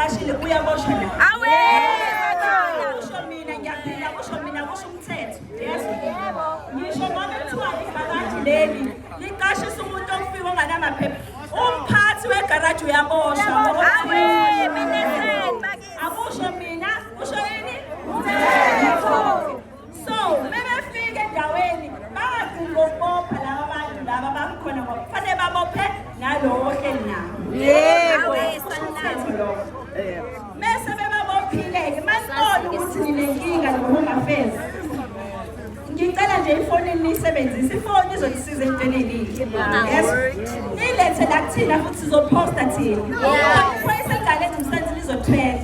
ungaqashile uyaboshwa la. Kusho mina ngiyaphinda kusho mina kusho umthetho. Yes. Ngisho noma kuthiwa igaraji leli liqashisa umuntu ofika onganamaphepha. Umphathi wegaraji uyaboshwa ngoba akusho mina kusho yini? So, bebefika endaweni bangadinga ukubopha laba bantu laba bakhona ngoba kufanele babophe nalowo ohleli nawo. Mese bebabophile-ke masibona ukuthi ninenkinga noma ungafezi. Ngicela nje ifoni niyisebenzise, ifoni izonisiza entweni eningi. Yes. Nilethe la kuthina futhi sizoposta thina. Iphoyisa lingalenza umsebenzi lizotrend.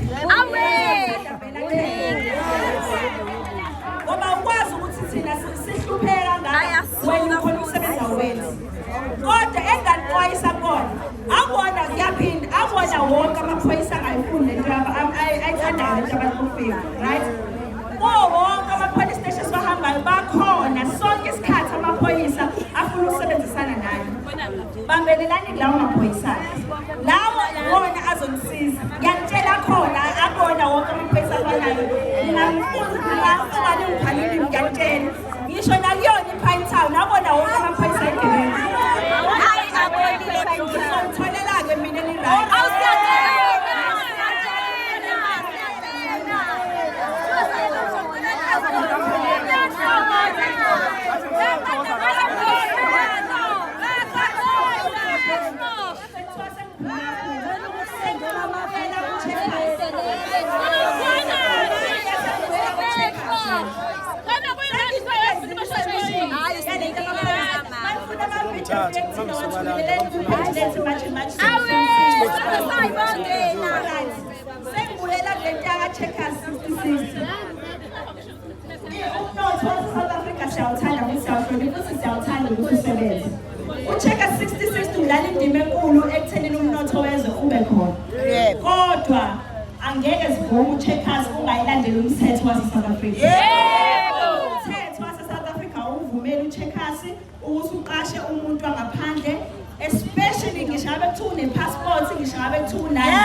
Ngoba ukwazi ukuthi thina sihlupheka ngakho wena ukhona ukusebenza wenzi. Kodwa enganixwayisa kona, akubona ngiyaphinda, akubona wonke amaphoyisa angayifuni lento ayithandayo lento abantu kufika, right? Wonke ama-police stations bahambayo bakhona sonke isikhathi amaphoyisa afuna ukusebenzisana nayo. Bambelelani kulawo maphoyisa. Lawo wona azonisiza. Ngiyakutshela khona akona wonke amaphoyisa abanayo. Ngingafuna ngiphalile ngiyakutshela. Ngisho nakuyona iPine Town abona wonke amaphoyisa eGibela. Hayi abonile ngizomtholela-ke mina ni-right. Sengibuyela kule nto yaka-Checkers 66. Umnotho wase-South Africa siyawuthanda futhi siyawuhlonipha futhi siyawuthanda ukuthi usebenze. U-Checkers 66 udlala indima enkulu ekuthenini umnotho wezwe ube khona. Kodwa angeke sivume u-Checkers ungayilandeli umthetho wase-South Africa. Umthetho wase-South Africa uvumela u-Checkers ukuthi uqashe umuntu wangaphandle, especially ngisho ngabe kuthiwa une-passport, ngisho ngabe kuthiwa unayo.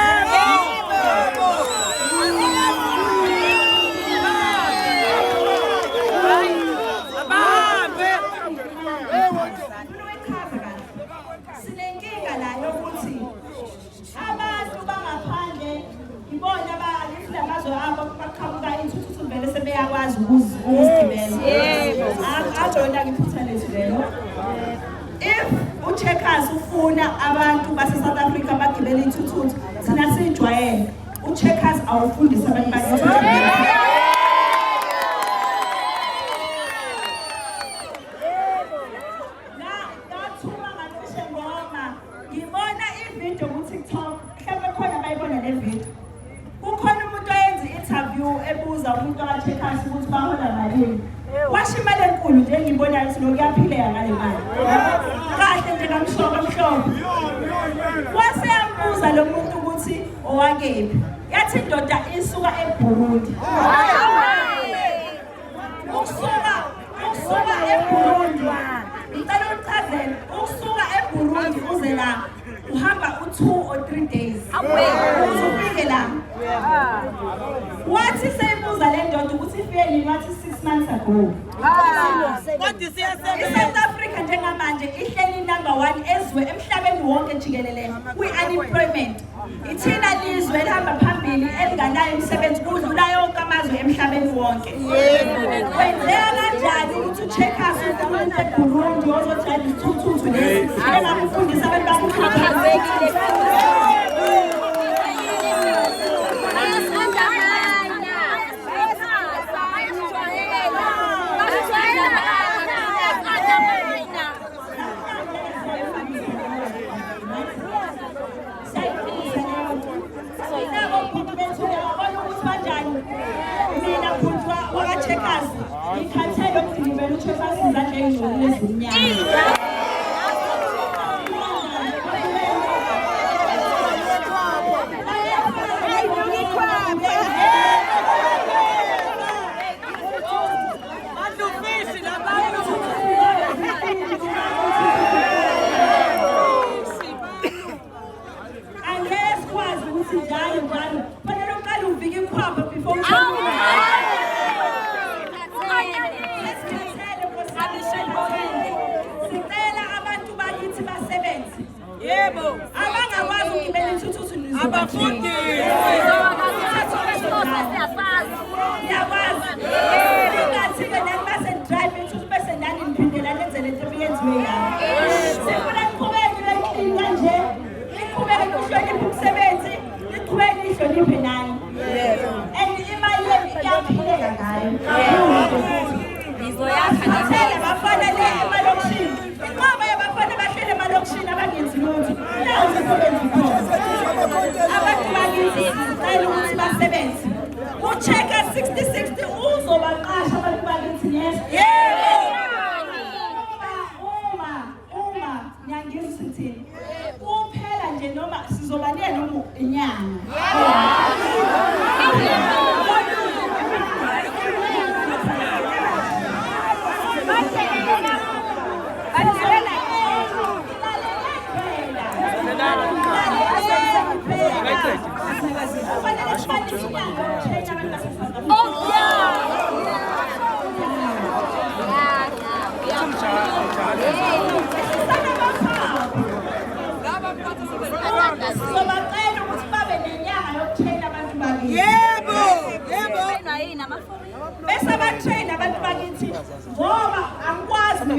Sinenkinga la yokuthi abantu bangaphandle ibona balamazwe abo baqhamuka intuthu vele sebeyakwazi ukuzigibela. Ajona ngiphutha lethu lelo. If u-Checkers ufuna abantu base-South Africa bagibele intuthu thina siyijwayele, u-Checkers awufundisa abantu bakhe. Ngibona ividiyo ku-TikTok, mhlawumbe khona bayibona le video. Kukhona umuntu oyenza i-interview ebuza umuntu waka-Checkers ukuthi bahola malini. Washo imali enkulu nje engiyibonayo ukuthi nokuyaphileka ngale mali. Kahle nje kamhlophe. Wase yambuza lo muntu ukuthi owakephi. Yathi indoda isuka eBurundi. Ukusuka eBurundi. Ngicela ukuchazela, ukusuka eBurundi uze la uhamba u2 or 3 days. Uzofike la. Wathi seyibuza le ndoda ukuthi ifike nini, wathi 6 months ago. South Africa njengamanje ihleli number 1 ezwe emhlabeni wonke jikelele kwi-unemployment. Ithina lizwe elihamba phambili elinganayo imisebenzi kudlula yonke amazwe emhlabeni wonke. Kwenzeka kanjani ukuthi u-Checkers umuntu eBurundi ozothanda isithuthuthu lesi engakufundisa abantu bakukhubazekile? Mina futhi waka-Checkers ngikhathele ukudilibela u-Checkers izandla ey'ngcolile ezimnyama. Angeke sikwazi ukuthi njalo abangakwazi ukugibela ithuthuthi abafundi yakwazi ingathi-ke nani basendrayive ithuthu bese nani niphindela nenze lento eyenziwe yami sifuna niqhubeke nileklini kanje niqhubeke nihloniphe umsebenzi niqhubeke nihloniphe nani and imali yenu iyaphileka ngayo athele bafana le emalokishini inqoba yabafana bahlele emalokishini abangenzi lutho nawo umsebenzi khona abantu bakithi sicela ukuthi basebenze ucheck-a 60-60 uzobaqasha abantu bakithi uma ngiyangizwa sithini kuphela nje noma sizobanika noma inyanga Sobacela ukuthi babe nenyanga yokutrain abantu bakithi. Yebo. Bese abatrain abantu bakithi ngoba